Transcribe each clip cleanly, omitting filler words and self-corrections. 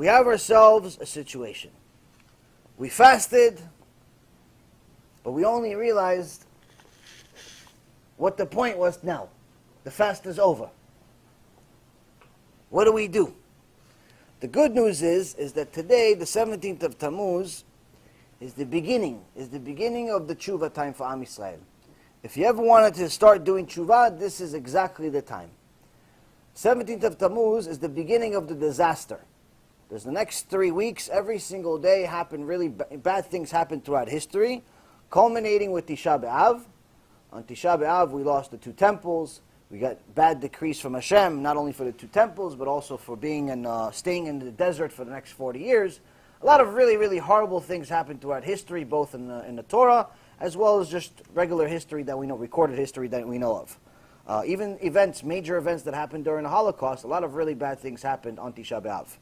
we have ourselves a situation. We fasted, but we only realized what the point was now. The fast is over. What do? The good news is that today, the 17th of Tammuz, is the beginning of the tshuva time for Am Yisrael. If you ever wanted to start doing tshuva, this is exactly the time. 17th of Tammuz is the beginning of the disaster. There's the next 3 weeks, every single day really bad things happen throughout history, culminating with Tisha B'Av. On Tisha B'Av, we lost the 2 temples. We got bad decrees from Hashem, not only for the 2 temples, but also for staying in the desert for the next 40 years. A lot of really, really horrible things happened throughout history, both in the Torah, as well as just regular history that we know, recorded history that we know of. Even major events that happened during the Holocaust, a lot of really bad things happened on Tisha B'Av.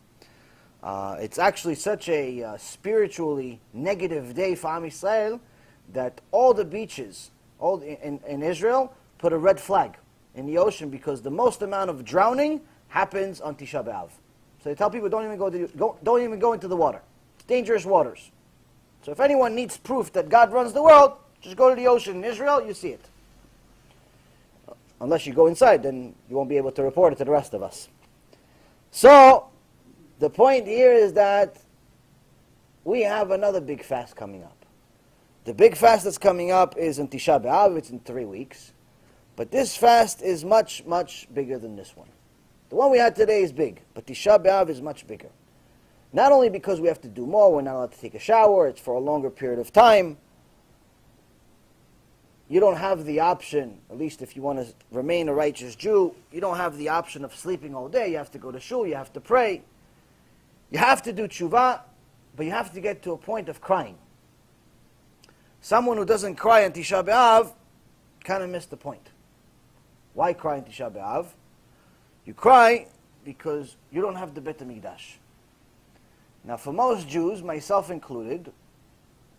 It's actually such a spiritually negative day for Am Yisrael that all the beaches in Israel put a red flag in the ocean because the most amount of drowning happens on Tisha B'Av. So they tell people don't even go into the water. It's dangerous waters. So if anyone needs proof that God runs the world, just go to the ocean in Israel, you see it. Unless you go inside, then you won't be able to report it to the rest of us. So the point here is that we have another big fast coming up. The big fast that's coming up is in Tisha B'Av. It's in 3 weeks. But this fast is much, much bigger than this one. The one we had today is big, but Tisha B'Av is much bigger. Not only because we have to do more, we're not allowed to take a shower, it's for a longer period of time. You don't have the option, at least if you want to remain a righteous Jew, you don't have the option of sleeping all day. You have to go to shul, you have to pray. You have to do tshuva, but you have to get to a point of crying. Someone who doesn't cry on Tisha B'Av kind of missed the point. Why cry on Tisha B'Av? You cry because you don't have the Bet HaMikdash. Now for most Jews, myself included,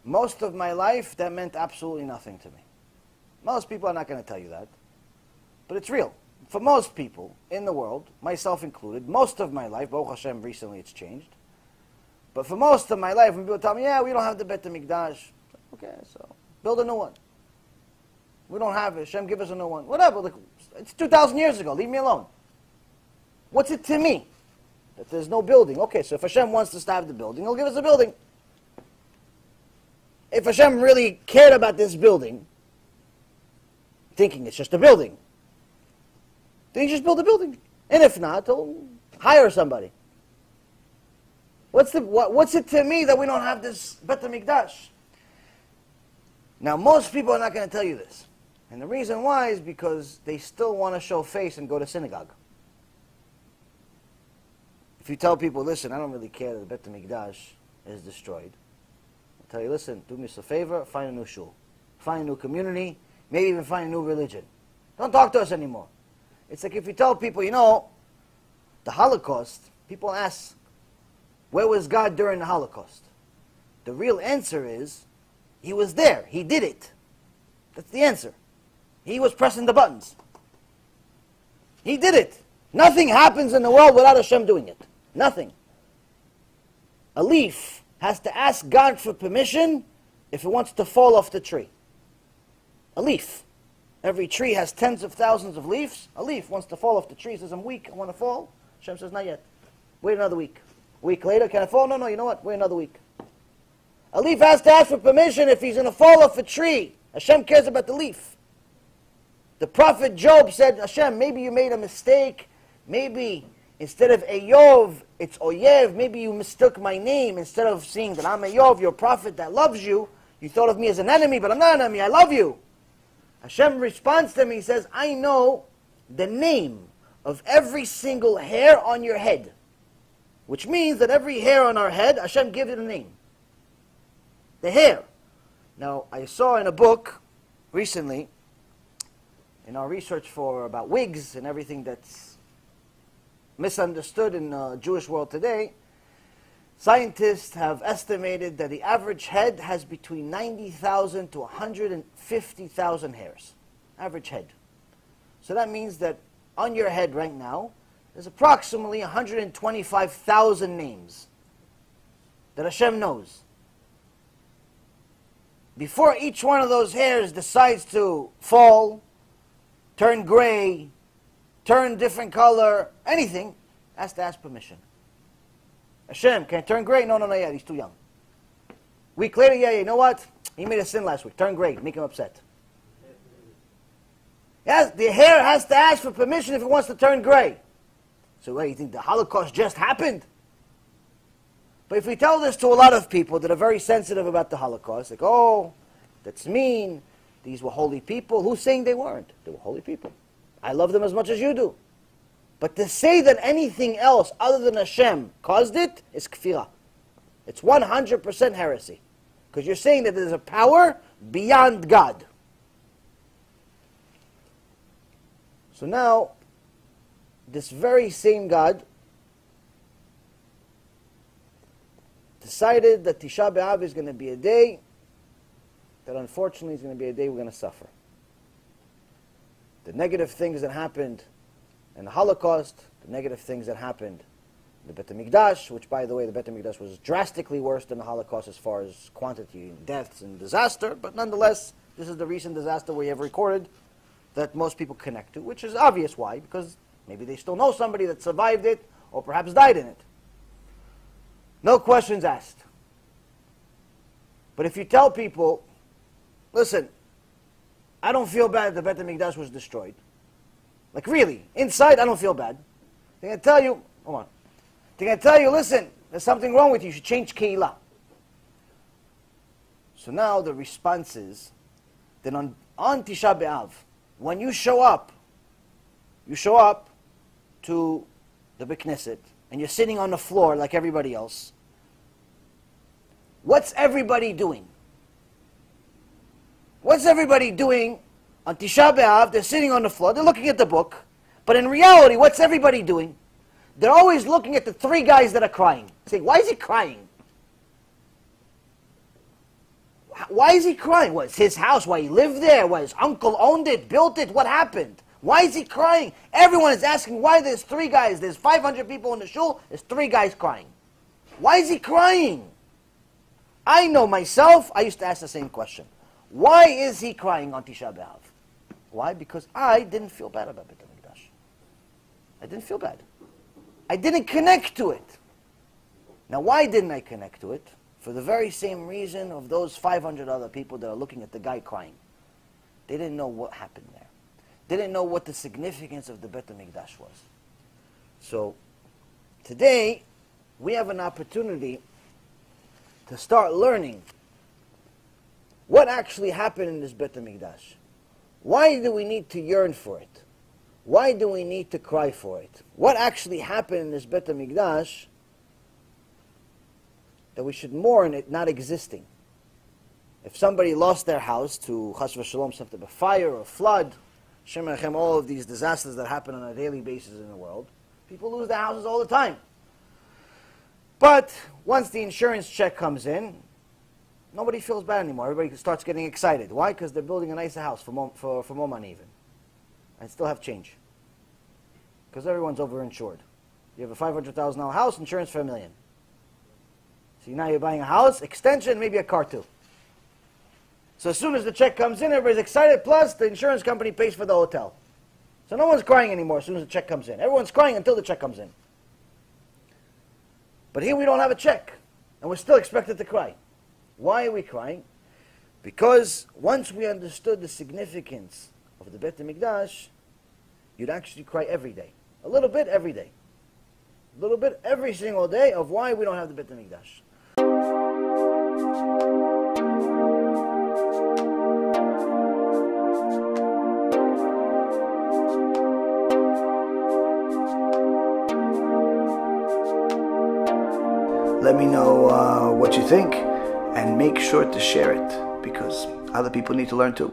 most of my life that meant absolutely nothing to me. Most people are not going to tell you that, but it's real. For most people in the world, myself included, most of my life, Baruch Hashem, recently it's changed, but for most of my life, when people tell me, yeah, we don't have the Bet HaMikdash, okay, so build a new one. We don't have it. Hashem, give us a new one. Whatever. Look, it's 2,000 years ago. Leave me alone. What's it to me that there's no building? Okay, so if Hashem wants us to have the building, He'll give us a building. If Hashem really cared about this building, thinking it's just a building, then He just build a building. And if not, He'll hire somebody. What's it to me that we don't have this Bet HaMikdash? Now, most people are not going to tell you this. And the reason why is because they still want to show face and go to synagogue. If you tell people, listen, I don't really care that the Bet HaMikdash is destroyed. I'll tell you, listen, do me a favor, find a new shul. Find a new community, maybe even find a new religion. Don't talk to us anymore. It's like if you tell people, the Holocaust, people ask, where was God during the Holocaust? The real answer is, He was there. He did it. That's the answer. He was pressing the buttons. He did it. Nothing happens in the world without Hashem doing it. Nothing. A leaf has to ask God for permission if it wants to fall off the tree. A leaf. Every tree has tens of thousands of leaves. A leaf wants to fall off the tree. Says, I'm weak. I want to fall. Hashem says, not yet. Wait another week. A week later, can I fall? No, you know what? Wait another week. A leaf has to ask for permission if he's going to fall off a tree. Hashem cares about the leaf. The prophet Job said, Hashem, maybe you made a mistake. Maybe instead of Eyov, it's Oyev. Maybe you mistook my name. Instead of saying that I'm Eyov, your prophet that loves you, you thought of me as an enemy, but I'm not an enemy. I love you. Hashem responds to me. He says, I know the name of every single hair on your head. Which means that every hair on our head, Hashem gives it a name. The hair. Now, I saw in a book recently, in our research about wigs and everything that's misunderstood in the Jewish world today, scientists have estimated that the average head has between 90,000 to 150,000 hairs. Average head. So that means that on your head right now, there's approximately 125,000 names. that Hashem knows. Before each one of those hairs decides to fall, turn gray, turn different color, anything, has to ask permission. Hashem, can it turn gray? No, yet, he's too young. Week later, yeah, you know what? He made a sin last week. Turn gray, make him upset. Yes, the hair has to ask for permission if it wants to turn gray. So what, you think the Holocaust just happened? But if we tell this to a lot of people that are very sensitive about the Holocaust, like, oh, that's mean, these were holy people. Who's saying they weren't? They were holy people. I love them as much as you do. But to say that anything else other than Hashem caused it is kfirah. It's 100% heresy. Because you're saying that there's a power beyond God. So now, this very same God decided that Tisha B'Av is going to be a day that unfortunately is going to be a day we're going to suffer. The negative things that happened in the Holocaust, the negative things that happened in the Bet HaMikdash, which by the way, the Bet HaMikdash was drastically worse than the Holocaust as far as quantity and deaths and disaster, but nonetheless, this is the recent disaster we have recorded that most people connect to, which is obvious why, because maybe they still know somebody that survived it or perhaps died in it. No questions asked. But if you tell people, listen, I don't feel bad that the Bet HaMikdash was destroyed. Like really, inside I don't feel bad. They're going to tell you, hold on. They're going to tell you, listen, there's something wrong with you. You should change Keilah. So now the response is, then on Tisha B'Av, when you show up to the Beit Knesset, and you're sitting on the floor like everybody else, what's everybody doing? What's everybody doing on Tisha B'Av? They're sitting on the floor, they're looking at the book, but in reality, what's everybody doing? They're always looking at the three guys that are crying. Saying, why is he crying? Why is he crying? What, it's his house? Why he lived there? Why his uncle owned it, built it? What happened? Why is he crying? Everyone is asking why there's three guys. There's 500 people in the shul. There's three guys crying. Why is he crying? I know myself, I used to ask the same question. Why is he crying on Tisha B'Av? Why? Because I didn't feel bad about Bet HaMikdash. I didn't feel bad. I didn't connect to it. Now why didn't I connect to it? For the very same reason of those 500 other people that are looking at the guy crying. They didn't know what happened there. They didn't know what the significance of the Bet HaMikdash was. So today we have an opportunity to start learning what actually happened in this Bet HaMikdash. Why do we need to yearn for it? Why do we need to cry for it? What actually happened in this Bet HaMikdash that we should mourn it not existing? If somebody lost their house to chas v'shalom, something, a fire or a flood, Shem Echem, all of these disasters that happen on a daily basis in the world, people lose their houses all the time. But once the insurance check comes in, nobody feels bad anymore. Everybody starts getting excited. Why? Because they're building a nicer house for more money even. And still have change. Because everyone's overinsured. You have a $500,000 house, insurance for $1 million. So now you're buying a house, extension, maybe a car too. So as soon as the check comes in, everybody's excited, plus the insurance company pays for the hotel. So no one's crying anymore as soon as the check comes in. Everyone's crying until the check comes in. But here we don't have a check, and we're still expected to cry. Why are we crying? Because once we understood the significance of the Bet HaMikdash, you'd actually cry every day. A little bit every day. A little bit every single day of why we don't have the Bet HaMikdash. Let me know what you think, and make sure to share it, because other people need to learn too.